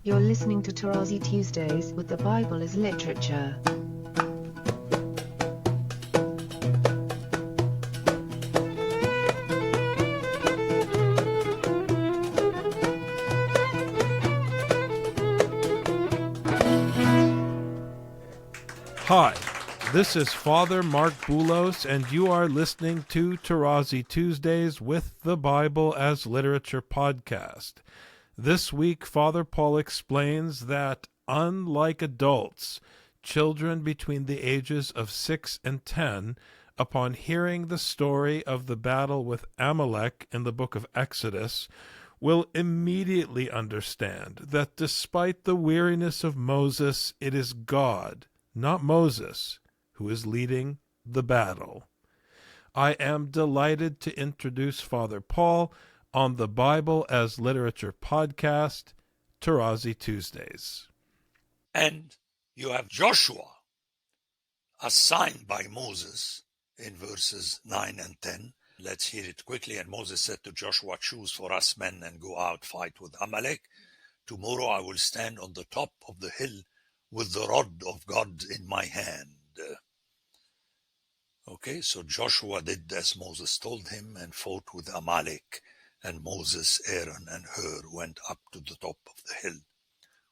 You're listening to Tarazi Tuesdays with the Bible as Literature. Hi, this is Father Mark Boulos, and you are listening to Tarazi Tuesdays with the Bible as Literature podcast. This week, Father Paul explains that, unlike adults, children between the ages of 6 and 10, upon hearing the story of the battle with Amalek in the book of Exodus, will immediately understand that despite the weariness of Moses, it is God, not Moses, who is leading the battle. I am delighted to introduce Father Paul on the Bible as Literature podcast, Tarazi Tuesdays. And you have Joshua assigned by Moses in verses 9 and 10. Let's hear it quickly. And Moses said to Joshua, "Choose for us men and go out, fight with Amalek. Tomorrow I will stand on the top of the hill with the rod of God in my hand." Okay, so Joshua did as Moses told him and fought with Amalek. And Moses, Aaron, and Hur went up to the top of the hill.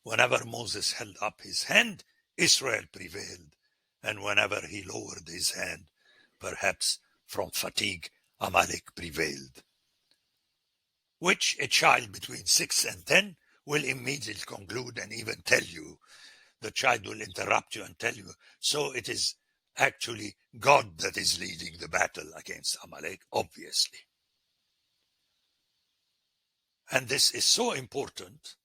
Whenever Moses held up his hand, Israel prevailed. And whenever he lowered his hand, perhaps from fatigue, Amalek prevailed. Which a child between 6 and 10 will immediately conclude and even tell you. The child will interrupt you and tell you, so it is actually God that is leading the battle against Amalek, obviously. And this is so important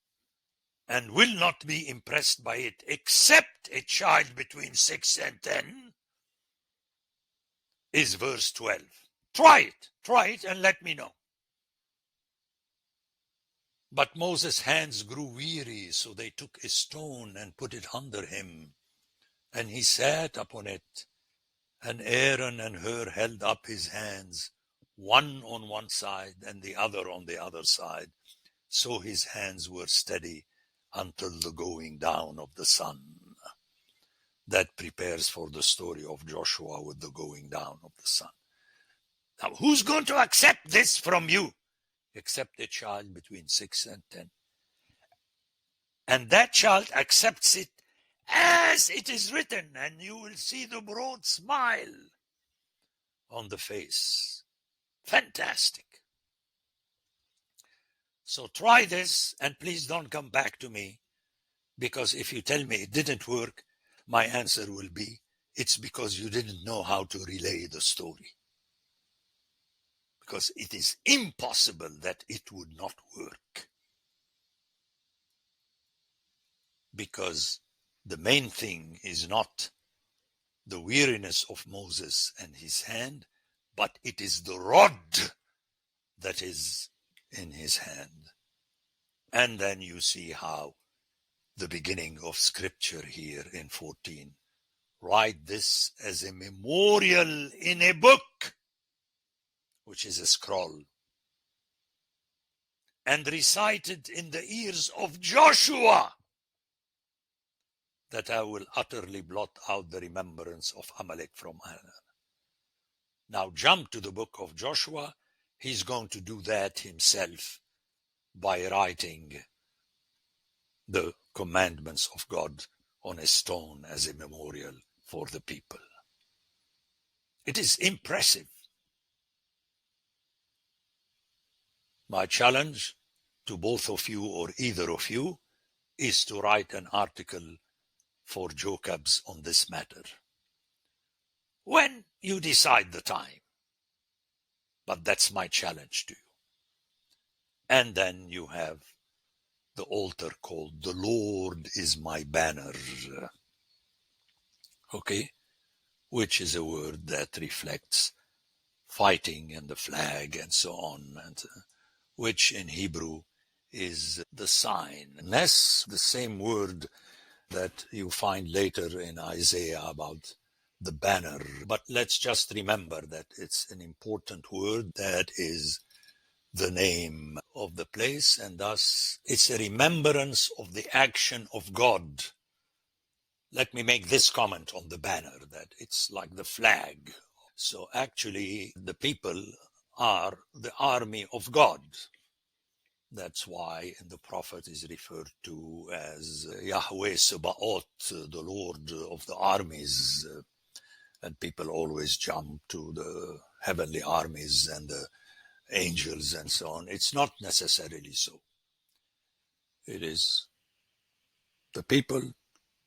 and will not be impressed by it except a child between 6 and 10 is verse 12. Try it and let me know. But Moses' hands grew weary, so they took a stone and put it under him, and he sat upon it. And Aaron and Hur held up his hands, one on one side and the other on the other side, so his hands were steady until the going down of the sun. That prepares for the story of Joshua with the going down of the sun. Now, who's going to accept this from you? Except a child between 6 and 10. And that child accepts it as it is written, and you will see the broad smile on the face. Fantastic. So try this, and please don't come back to me, because if you tell me it didn't work, my answer will be, it's because you didn't know how to relay the story. Because it is impossible that it would not work. Because the main thing is not the weariness of Moses and his hand, but it is the rod that is in his hand. And then you see how the beginning of scripture here in 14, write this as a memorial in a book, which is a scroll, and recited in the ears of Joshua, that I will utterly blot out the remembrance of Amalek from Canaan. Now jump to the book of Joshua. He's going to do that himself by writing the commandments of God on a stone as a memorial for the people. It is impressive. My challenge to both of you or either of you is to write an article for Jacobs on this matter. When you decide the time. But that's my challenge to you. And then you have the altar called "The Lord is my banner." Okay? Which is a word that reflects fighting and the flag and so on, and which in Hebrew is the sign. Ness, the same word that you find later in Isaiah about the banner. But let's just remember that it's an important word that is the name of the place, and thus it's a remembrance of the action of God. Let me make this comment on the banner, that it's like the flag. So actually, the people are the army of God. That's why the prophet is referred to as Yahweh Sabaoth, the Lord of the armies. And people always jump to the heavenly armies and the angels and so on. It's not necessarily so. It is the people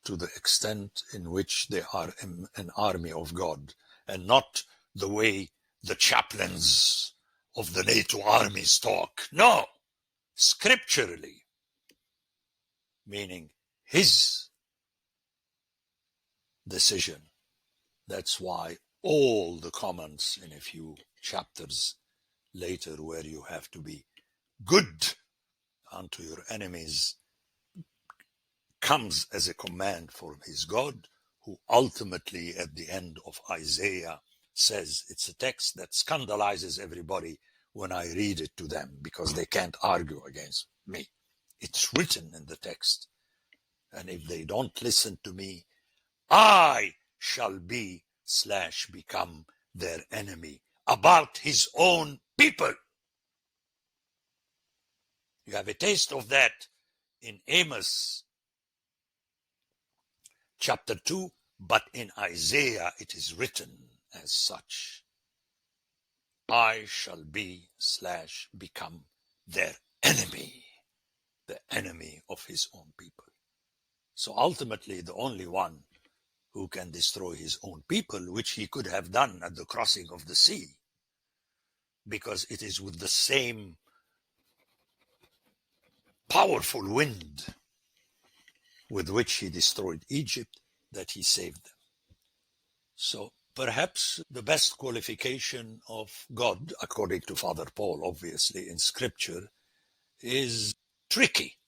to the extent in which they are an army of God, and not the way the chaplains of the NATO armies talk. No, scripturally, meaning his decision. That's why all the comments in a few chapters later, where you have to be good unto your enemies, comes as a command from his God, who ultimately at the end of Isaiah says, it's a text that scandalizes everybody when I read it to them, because they can't argue against me. It's written in the text. And if they don't listen to me, I shall be/become their enemy. About his own people. You have a taste of that in Amos chapter 2, but in Isaiah it is written as such. I shall be/become their enemy, the enemy of his own people. So ultimately, the only one who can destroy his own people, which he could have done at the crossing of the sea, because it is with the same powerful wind with which he destroyed Egypt that he saved them. So perhaps the best qualification of God, according to Father Paul, obviously in Scripture, is tricky.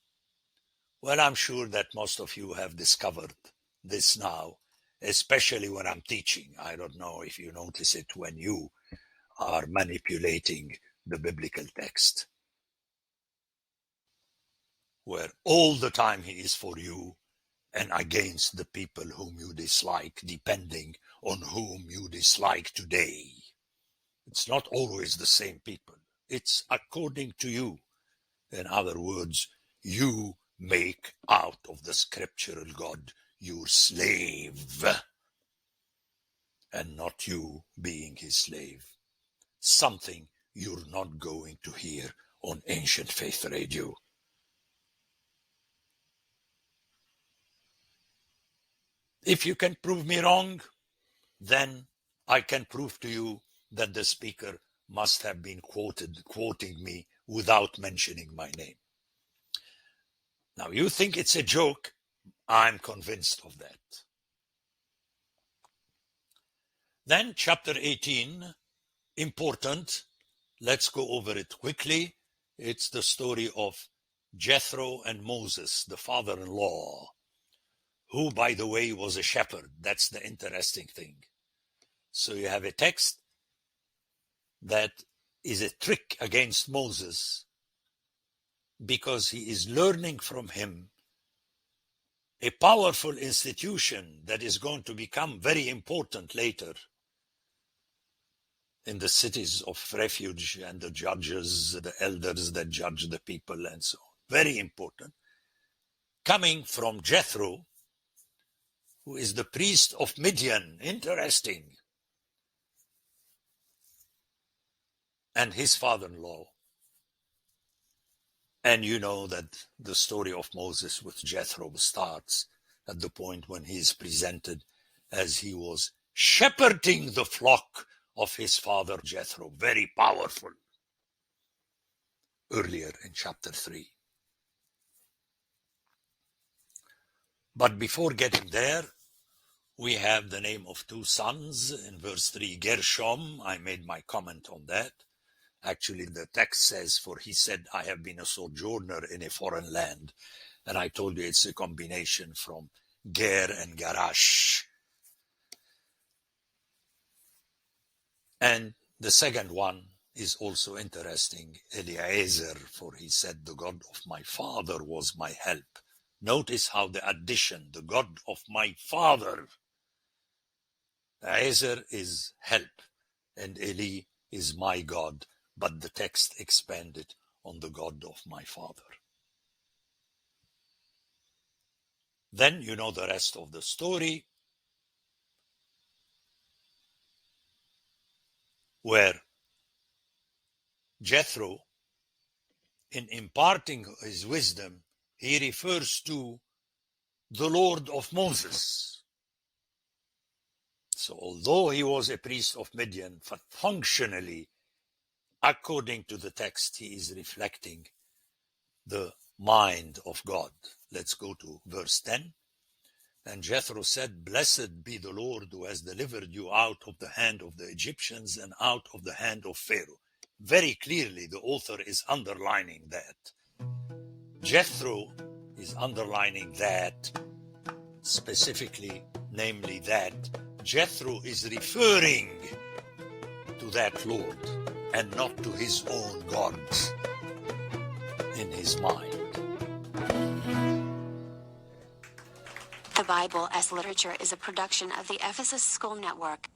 Well, I'm sure that most of you have discovered this now, especially when I'm teaching. I don't know if you notice it when you are manipulating the biblical text, where all the time he is for you and against the people whom you dislike, depending on whom you dislike today. It's not always the same people. It's according to you. In other words, you make out of the scriptural God your slave, and not you being his slave. Something you're not going to hear on Ancient Faith Radio. If you can prove me wrong, then I can prove to you that the speaker must have been quoting me without mentioning my name. Now, you think it's a joke. I'm convinced of that. Then chapter 18, important. Let's go over it quickly. It's the story of Jethro and Moses, the father-in-law, who, by the way, was a shepherd. That's the interesting thing. So you have a text that is a trick against Moses, because he is learning from him a powerful institution that is going to become very important later in the cities of refuge, and the judges, the elders that judge the people and so on. Very important. Coming from Jethro, who is the priest of Midian. Interesting. And his father-in-law. And you know that the story of Moses with Jethro starts at the point when he is presented as he was shepherding the flock of his father Jethro. Very powerful. Earlier in chapter 3. But before getting there, we have the name of two sons in verse 3, Gershom. I made my comment on that. Actually, the text says, for he said, I have been a sojourner in a foreign land. And I told you it's a combination from Ger and Garash. And the second one is also interesting. Eliezer, for he said, the God of my father was my help. Notice how the addition, the God of my father. Ezer is help, and Eli is my God, but the text expanded on the God of my father. Then you know the rest of the story, where Jethro, in imparting his wisdom, he refers to the Lord of Moses. So although he was a priest of Midian, functionally, according to the text, he is reflecting the mind of God. Let's go to verse 10. And Jethro said, "Blessed be the Lord who has delivered you out of the hand of the Egyptians and out of the hand of Pharaoh." Very clearly, the author is underlining that. Jethro is underlining that specifically, namely that Jethro is referring to that Lord and not to his own gods in his mind. The Bible as Literature is a production of the Ephesus School Network.